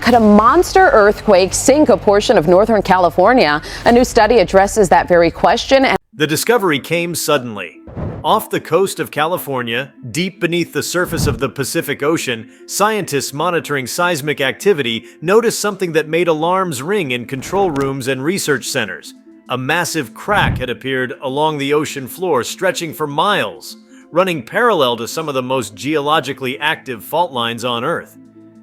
Could a monster earthquake sink a portion of Northern California? A new study addresses that very question. The discovery came suddenly. Off the coast of California, deep beneath the surface of the Pacific Ocean, scientists monitoring seismic activity noticed something that made alarms ring in control rooms and research centers. A massive crack had appeared along the ocean floor, stretching for miles, running parallel to some of the most geologically active fault lines on Earth.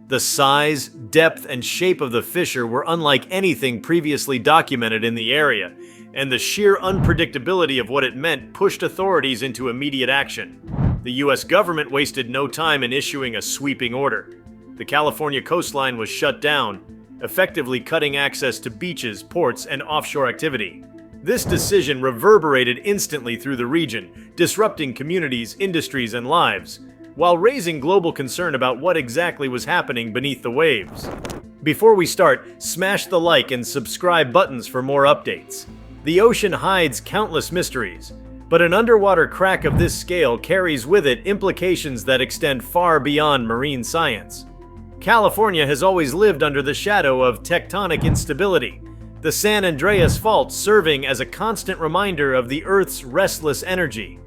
The size, depth, and shape of the fissure were unlike anything previously documented in the area, and the sheer unpredictability of what it meant pushed authorities into immediate action. The U.S. government wasted no time in issuing a sweeping order. The California coastline was shut down, effectively cutting access to beaches, ports, and offshore activity. This decision reverberated instantly through the region, disrupting communities, industries, and lives, while raising global concern about what exactly was happening beneath the waves. Before we start, smash the like and subscribe buttons for more updates. The ocean hides countless mysteries, but an underwater crack of this scale carries with it implications that extend far beyond marine science. California has always lived under the shadow of tectonic instability, the San Andreas Fault serving as a constant reminder of the Earth's restless energy.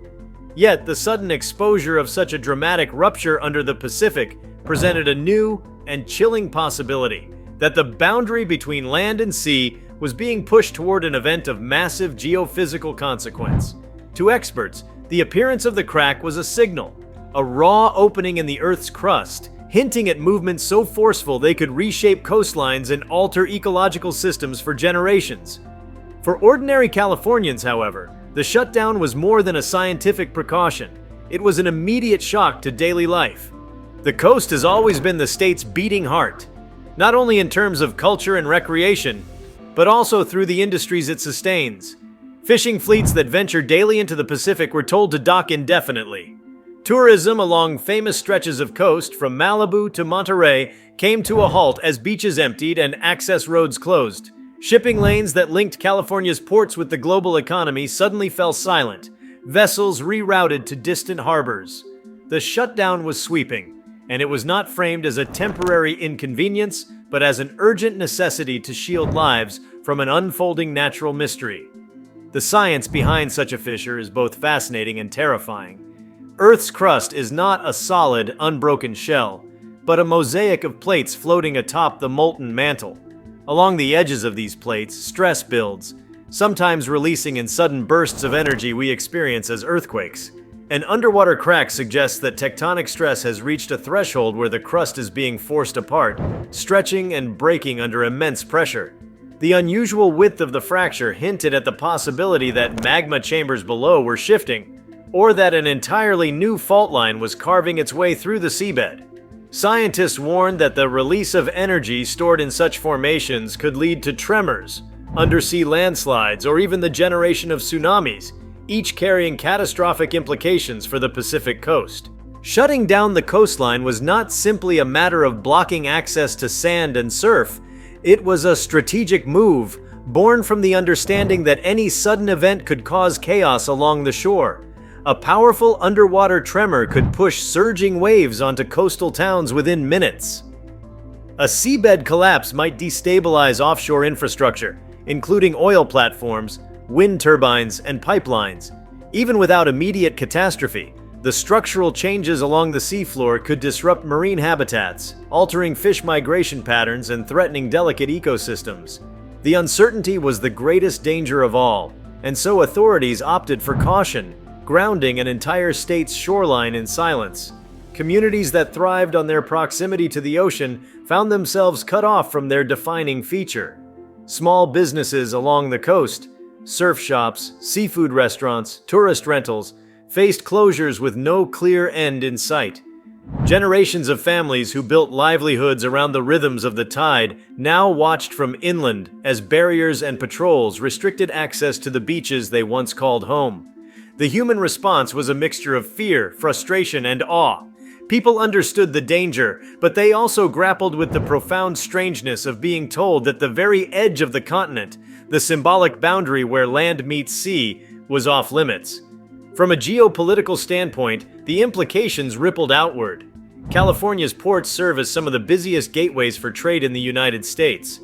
Yet, the sudden exposure of such a dramatic rupture under the Pacific presented a new and chilling possibility that the boundary between land and sea was being pushed toward an event of massive geophysical consequence. To experts, the appearance of the crack was a signal, a raw opening in the Earth's crust, hinting at movements so forceful they could reshape coastlines and alter ecological systems for generations. For ordinary Californians, however, the shutdown was more than a scientific precaution. It was an immediate shock to daily life. The coast has always been the state's beating heart, not only in terms of culture and recreation, but also through the industries it sustains. Fishing fleets that venture daily into the Pacific were told to dock indefinitely. Tourism along famous stretches of coast from Malibu to Monterey came to a halt as beaches emptied and access roads closed. Shipping lanes that linked California's ports with the global economy suddenly fell silent, vessels rerouted to distant harbors. The shutdown was sweeping, and it was not framed as a temporary inconvenience, but as an urgent necessity to shield lives from an unfolding natural mystery. The science behind such a fissure is both fascinating and terrifying. Earth's crust is not a solid, unbroken shell, but a mosaic of plates floating atop the molten mantle. Along the edges of these plates, stress builds, sometimes releasing in sudden bursts of energy we experience as earthquakes. An underwater crack suggests that tectonic stress has reached a threshold where the crust is being forced apart, stretching and breaking under immense pressure. The unusual width of the fracture hinted at the possibility that magma chambers below were shifting, or that an entirely new fault line was carving its way through the seabed. Scientists warned that the release of energy stored in such formations could lead to tremors, undersea landslides, or even the generation of tsunamis, each carrying catastrophic implications for the Pacific coast. Shutting down the coastline was not simply a matter of blocking access to sand and surf. It was a strategic move, born from the understanding that any sudden event could cause chaos along the shore. A powerful underwater tremor could push surging waves onto coastal towns within minutes. A seabed collapse might destabilize offshore infrastructure, including oil platforms, wind turbines, and pipelines. Even without immediate catastrophe, the structural changes along the seafloor could disrupt marine habitats, altering fish migration patterns and threatening delicate ecosystems. The uncertainty was the greatest danger of all, and so authorities opted for caution, grounding an entire state's shoreline in silence. Communities that thrived on their proximity to the ocean found themselves cut off from their defining feature. Small businesses along the coast, surf shops, seafood restaurants, tourist rentals, faced closures with no clear end in sight. Generations of families who built livelihoods around the rhythms of the tide now watched from inland as barriers and patrols restricted access to the beaches they once called home. The human response was a mixture of fear, frustration, and awe. People understood the danger, but they also grappled with the profound strangeness of being told that the very edge of the continent, the symbolic boundary where land meets sea, was off limits. From a geopolitical standpoint, the implications rippled outward. California's ports serve as some of the busiest gateways for trade in the United States.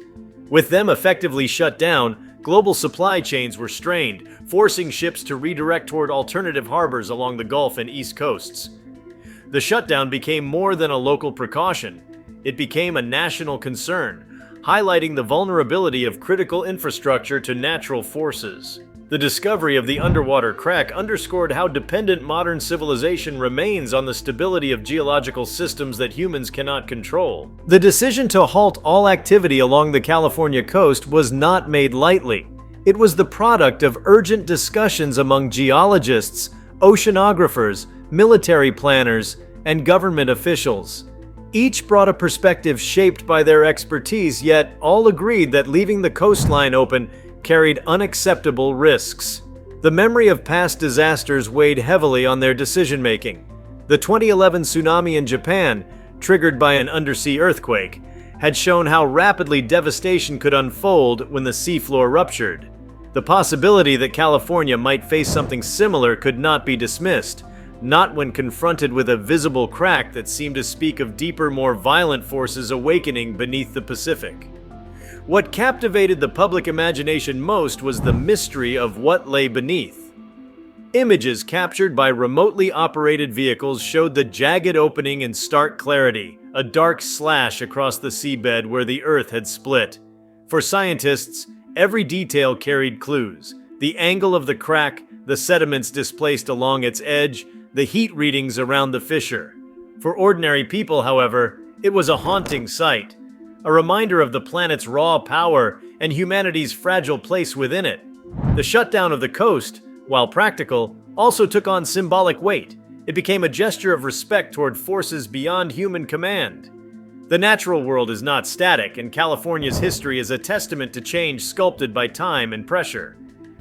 With them effectively shut down, global supply chains were strained, forcing ships to redirect toward alternative harbors along the Gulf and East Coasts. The shutdown became more than a local precaution. It became a national concern, highlighting the vulnerability of critical infrastructure to natural forces. The discovery of the underwater crack underscored how dependent modern civilization remains on the stability of geological systems that humans cannot control. The decision to halt all activity along the California coast was not made lightly. It was the product of urgent discussions among geologists, oceanographers, military planners, and government officials. Each brought a perspective shaped by their expertise, yet all agreed that leaving the coastline open carried unacceptable risks. The memory of past disasters weighed heavily on their decision-making. The 2011 tsunami in Japan, triggered by an undersea earthquake, had shown how rapidly devastation could unfold when the seafloor ruptured. The possibility that California might face something similar could not be dismissed, not when confronted with a visible crack that seemed to speak of deeper, more violent forces awakening beneath the Pacific. What captivated the public imagination most was the mystery of what lay beneath. Images captured by remotely operated vehicles showed the jagged opening in stark clarity, a dark slash across the seabed where the Earth had split. For scientists, every detail carried clues. The angle of the crack, the sediments displaced along its edge, the heat readings around the fissure. For ordinary people, however, it was a haunting sight. A reminder of the planet's raw power and humanity's fragile place within it. The shutdown of the coast, while practical, also took on symbolic weight. It became a gesture of respect toward forces beyond human command. The natural world is not static, and California's history is a testament to change sculpted by time and pressure.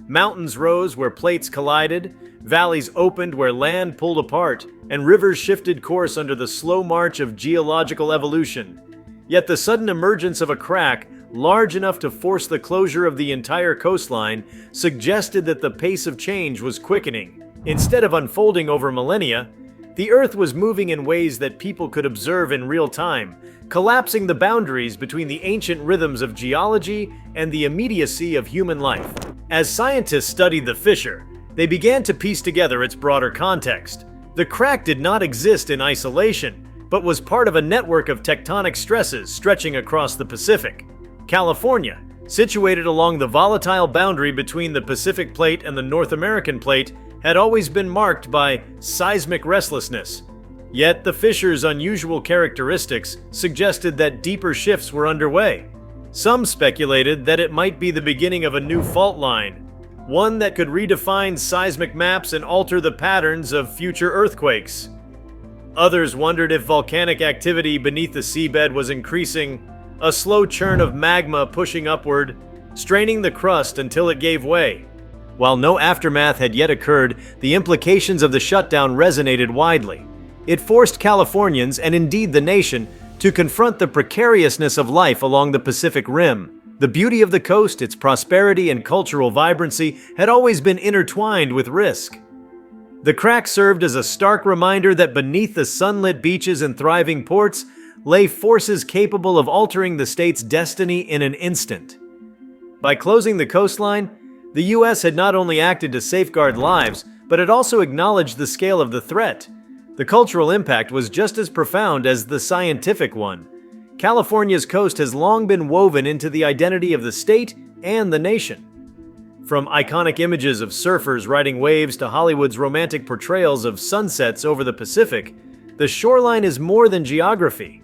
Mountains rose where plates collided, valleys opened where land pulled apart, and rivers shifted course under the slow march of geological evolution. Yet the sudden emergence of a crack, large enough to force the closure of the entire coastline, suggested that the pace of change was quickening. Instead of unfolding over millennia, the Earth was moving in ways that people could observe in real time, collapsing the boundaries between the ancient rhythms of geology and the immediacy of human life. As scientists studied the fissure, they began to piece together its broader context. The crack did not exist in isolation, but was part of a network of tectonic stresses stretching across the Pacific. California, situated along the volatile boundary between the Pacific Plate and the North American Plate, had always been marked by seismic restlessness. Yet the fissure's unusual characteristics suggested that deeper shifts were underway. Some speculated that it might be the beginning of a new fault line, one that could redefine seismic maps and alter the patterns of future earthquakes. Others wondered if volcanic activity beneath the seabed was increasing, a slow churn of magma pushing upward, straining the crust until it gave way. While no aftermath had yet occurred, the implications of the shutdown resonated widely. It forced Californians, and indeed the nation, to confront the precariousness of life along the Pacific Rim. The beauty of the coast, its prosperity and cultural vibrancy, had always been intertwined with risk. The crack served as a stark reminder that beneath the sunlit beaches and thriving ports lay forces capable of altering the state's destiny in an instant. By closing the coastline, the U.S. had not only acted to safeguard lives, but it also acknowledged the scale of the threat. The cultural impact was just as profound as the scientific one. California's coast has long been woven into the identity of the state and the nation. From iconic images of surfers riding waves to Hollywood's romantic portrayals of sunsets over the Pacific, the shoreline is more than geography.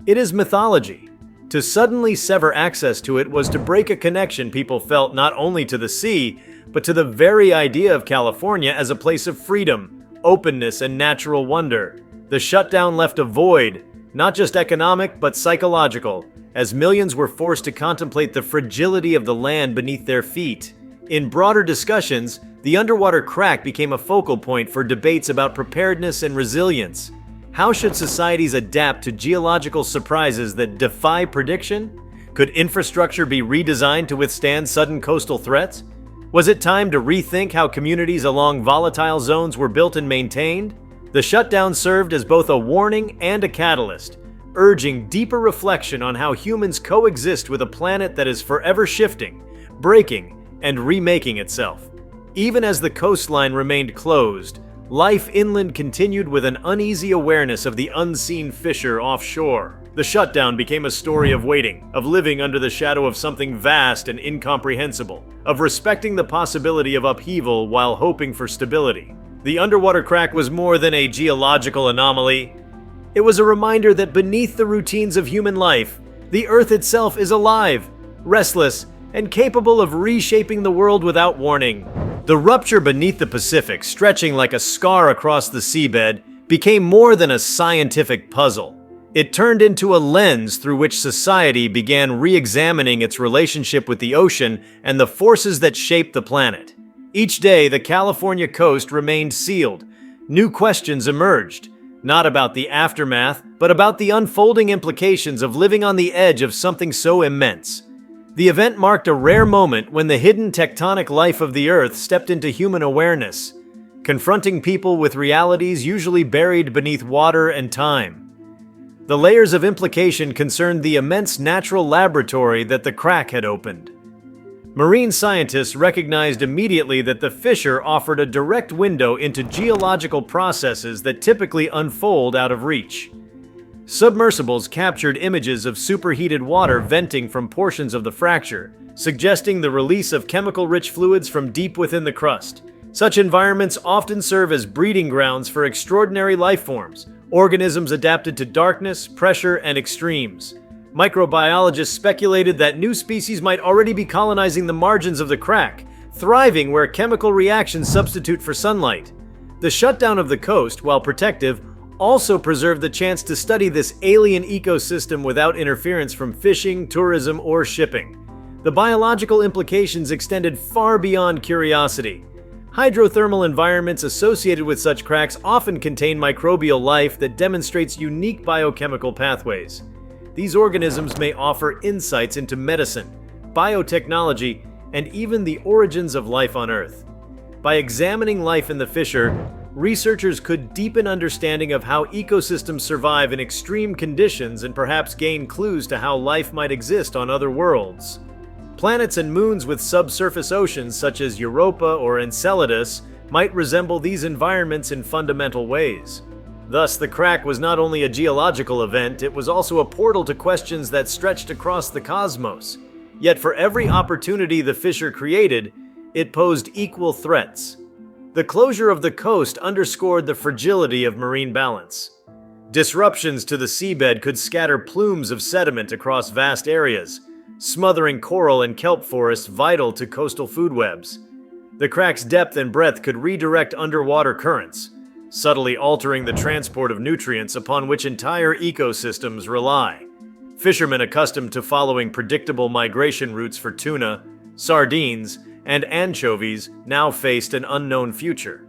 It is mythology. To suddenly sever access to it was to break a connection people felt not only to the sea, but to the very idea of California as a place of freedom, openness, and natural wonder. The shutdown left a void, not just economic, but psychological, as millions were forced to contemplate the fragility of the land beneath their feet. In broader discussions, the underwater crack became a focal point for debates about preparedness and resilience. How should societies adapt to geological surprises that defy prediction? Could infrastructure be redesigned to withstand sudden coastal threats? Was it time to rethink how communities along volatile zones were built and maintained? The shutdown served as both a warning and a catalyst, urging deeper reflection on how humans coexist with a planet that is forever shifting, breaking, and remaking itself. Even as the coastline remained closed, life inland continued with an uneasy awareness of the unseen fissure offshore. The shutdown became a story of waiting, of living under the shadow of something vast and incomprehensible, of respecting the possibility of upheaval while hoping for stability. The underwater crack was more than a geological anomaly. It was a reminder that beneath the routines of human life, the Earth itself is alive, restless, and capable of reshaping the world without warning. The rupture beneath the Pacific, stretching like a scar across the seabed, became more than a scientific puzzle. It turned into a lens through which society began re-examining its relationship with the ocean and the forces that shape the planet. Each day, the California coast remained sealed. New questions emerged, not about the aftermath, but about the unfolding implications of living on the edge of something so immense. The event marked a rare moment when the hidden tectonic life of the Earth stepped into human awareness, confronting people with realities usually buried beneath water and time. The layers of implication concerned the immense natural laboratory that the crack had opened. Marine scientists recognized immediately that the fissure offered a direct window into geological processes that typically unfold out of reach. Submersibles captured images of superheated water venting from portions of the fracture, suggesting the release of chemical-rich fluids from deep within the crust. Such environments often serve as breeding grounds for extraordinary life forms, organisms adapted to darkness, pressure, and extremes. Microbiologists speculated that new species might already be colonizing the margins of the crack, thriving where chemical reactions substitute for sunlight. The shutdown of the coast, while protective, also preserved the chance to study this alien ecosystem without interference from fishing, tourism, or shipping. The biological implications extended far beyond curiosity. Hydrothermal environments associated with such cracks often contain microbial life that demonstrates unique biochemical pathways. These organisms may offer insights into medicine, biotechnology, and even the origins of life on Earth. By examining life in the fissure, researchers could deepen understanding of how ecosystems survive in extreme conditions and perhaps gain clues to how life might exist on other worlds. Planets and moons with subsurface oceans such as Europa or Enceladus might resemble these environments in fundamental ways. Thus, the crack was not only a geological event, it was also a portal to questions that stretched across the cosmos. Yet for every opportunity the fissure created, it posed equal threats. The closure of the coast underscored the fragility of marine balance. Disruptions to the seabed could scatter plumes of sediment across vast areas, smothering coral and kelp forests vital to coastal food webs. The crack's depth and breadth could redirect underwater currents, subtly altering the transport of nutrients upon which entire ecosystems rely. Fishermen accustomed to following predictable migration routes for tuna, sardines, and anchovies now faced an unknown future.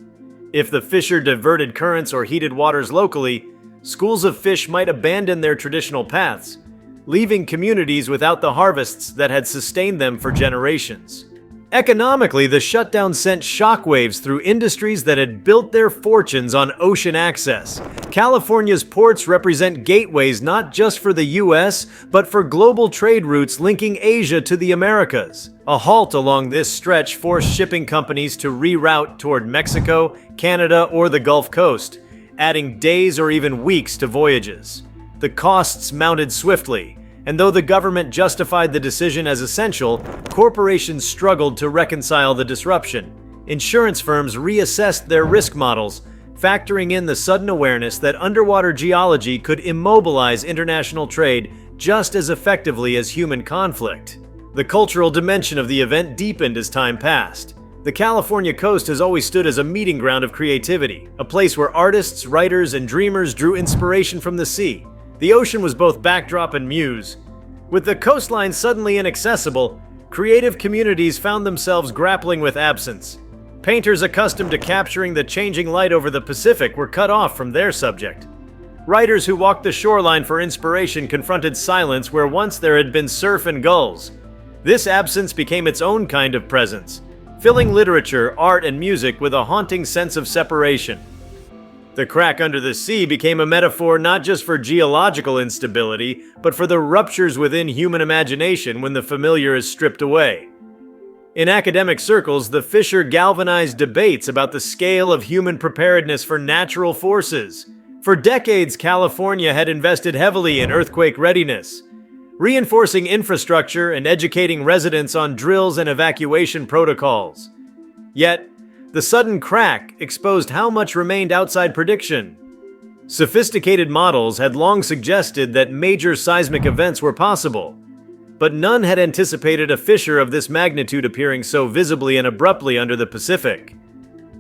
If the fissure diverted currents or heated waters locally, schools of fish might abandon their traditional paths, leaving communities without the harvests that had sustained them for generations. Economically, the shutdown sent shockwaves through industries that had built their fortunes on ocean access. California's ports represent gateways not just for the U.S., but for global trade routes linking Asia to the Americas. A halt along this stretch forced shipping companies to reroute toward Mexico, Canada, or the Gulf Coast, adding days or even weeks to voyages. The costs mounted swiftly, and though the government justified the decision as essential, corporations struggled to reconcile the disruption. Insurance firms reassessed their risk models, factoring in the sudden awareness that underwater geology could immobilize international trade just as effectively as human conflict. The cultural dimension of the event deepened as time passed. The California coast has always stood as a meeting ground of creativity, a place where artists, writers, and dreamers drew inspiration from the sea. The ocean was both backdrop and muse. With the coastline suddenly inaccessible, creative communities found themselves grappling with absence. Painters accustomed to capturing the changing light over the Pacific were cut off from their subject. Writers who walked the shoreline for inspiration confronted silence where once there had been surf and gulls. This absence became its own kind of presence, filling literature, art, and music with a haunting sense of separation. The crack under the sea became a metaphor not just for geological instability, but for the ruptures within human imagination when the familiar is stripped away. In academic circles, the fissure galvanized debates about the scale of human preparedness for natural forces. For decades, California had invested heavily in earthquake readiness, reinforcing infrastructure and educating residents on drills and evacuation protocols. Yet, the sudden crack exposed how much remained outside prediction. Sophisticated models had long suggested that major seismic events were possible, but none had anticipated a fissure of this magnitude appearing so visibly and abruptly under the Pacific.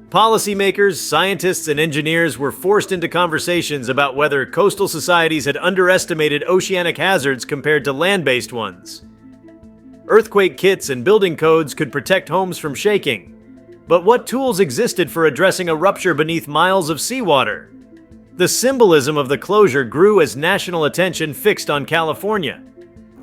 Policymakers, scientists, and engineers were forced into conversations about whether coastal societies had underestimated oceanic hazards compared to land-based ones. Earthquake kits and building codes could protect homes from shaking, but what tools existed for addressing a rupture beneath miles of seawater? The symbolism of the closure grew as national attention fixed on California.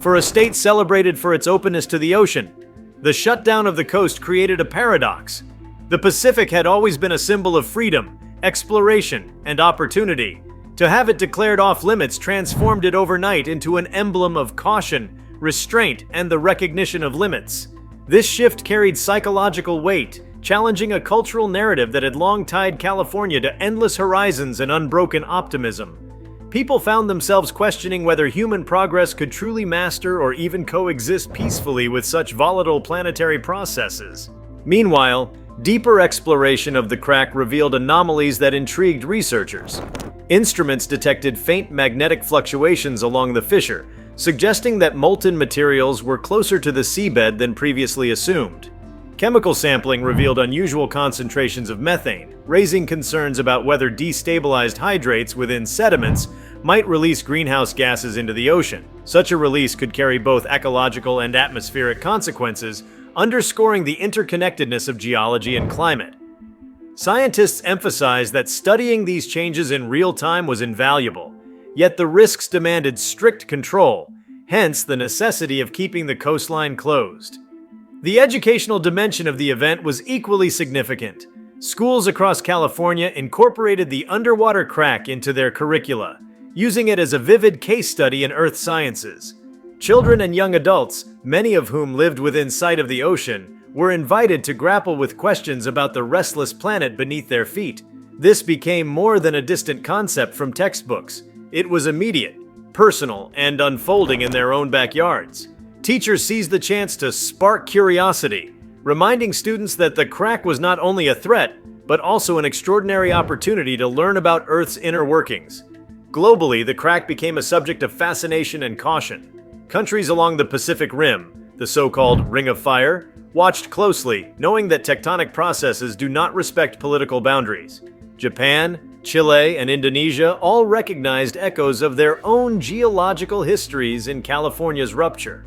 For a state celebrated for its openness to the ocean, the shutdown of the coast created a paradox. The Pacific had always been a symbol of freedom, exploration, and opportunity. To have it declared off-limits transformed it overnight into an emblem of caution, restraint, and the recognition of limits. This shift carried psychological weight, challenging a cultural narrative that had long tied California to endless horizons and unbroken optimism. People found themselves questioning whether human progress could truly master or even coexist peacefully with such volatile planetary processes. Meanwhile, deeper exploration of the crack revealed anomalies that intrigued researchers. Instruments detected faint magnetic fluctuations along the fissure, suggesting that molten materials were closer to the seabed than previously assumed. Chemical sampling revealed unusual concentrations of methane, raising concerns about whether destabilized hydrates within sediments might release greenhouse gases into the ocean. Such a release could carry both ecological and atmospheric consequences, underscoring the interconnectedness of geology and climate. Scientists emphasized that studying these changes in real time was invaluable, yet the risks demanded strict control, hence the necessity of keeping the coastline closed. The educational dimension of the event was equally significant. Schools across California incorporated the underwater crack into their curricula, using it as a vivid case study in earth sciences. Children and young adults, many of whom lived within sight of the ocean, were invited to grapple with questions about the restless planet beneath their feet. This became more than a distant concept from textbooks. It was immediate, personal, and unfolding in their own backyards. Teachers seized the chance to spark curiosity, reminding students that the crack was not only a threat, but also an extraordinary opportunity to learn about Earth's inner workings. Globally, the crack became a subject of fascination and caution. Countries along the Pacific Rim, the so-called Ring of Fire, watched closely, knowing that tectonic processes do not respect political boundaries. Japan, Chile, and Indonesia all recognized echoes of their own geological histories in California's rupture.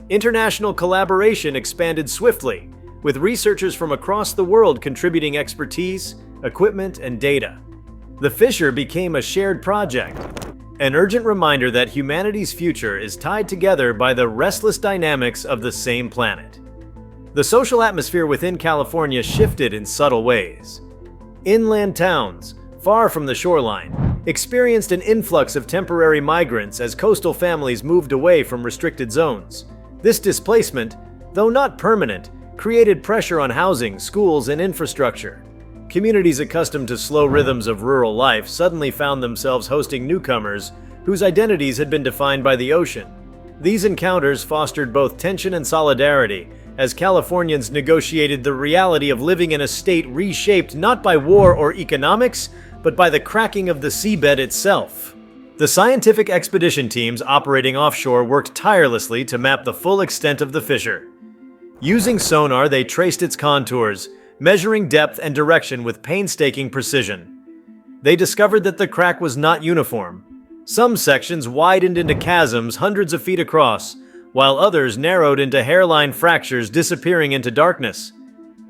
International collaboration expanded swiftly, with researchers from across the world contributing expertise, equipment, and data. The fissure became a shared project, an urgent reminder that humanity's future is tied together by the restless dynamics of the same planet. The social atmosphere within California shifted in subtle ways. Inland towns, far from the shoreline, experienced an influx of temporary migrants as coastal families moved away from restricted zones. This displacement, though not permanent, created pressure on housing, schools, and infrastructure. Communities accustomed to slow rhythms of rural life suddenly found themselves hosting newcomers whose identities had been defined by the ocean. These encounters fostered both tension and solidarity as Californians negotiated the reality of living in a state reshaped not by war or economics, but by the cracking of the seabed itself. The scientific expedition teams operating offshore worked tirelessly to map the full extent of the fissure. Using sonar, they traced its contours, measuring depth and direction with painstaking precision. They discovered that the crack was not uniform. Some sections widened into chasms hundreds of feet across, while others narrowed into hairline fractures disappearing into darkness.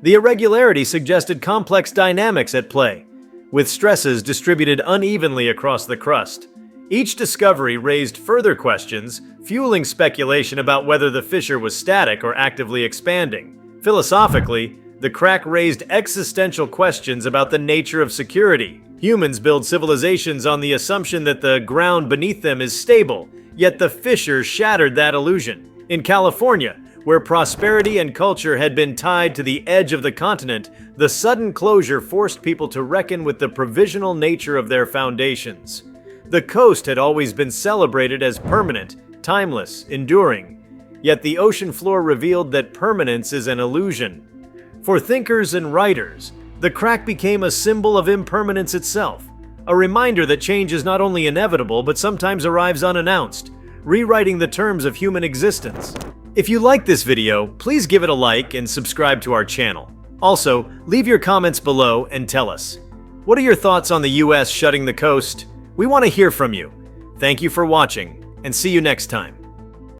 The irregularity suggested complex dynamics at play, with stresses distributed unevenly across the crust. Each discovery raised further questions, fueling speculation about whether the fissure was static or actively expanding. Philosophically, the crack raised existential questions about the nature of security. Humans build civilizations on the assumption that the ground beneath them is stable, yet the fissure shattered that illusion. In California, where prosperity and culture had been tied to the edge of the continent, the sudden closure forced people to reckon with the provisional nature of their foundations. The coast had always been celebrated as permanent, timeless, enduring. Yet the ocean floor revealed that permanence is an illusion. For thinkers and writers, the crack became a symbol of impermanence itself, a reminder that change is not only inevitable but sometimes arrives unannounced, rewriting the terms of human existence. If you like this video, please give it a like and subscribe to our channel. Also, leave your comments below and tell us, what are your thoughts on the US shutting the coast? We want to hear from you. Thank you for watching, and see you next time.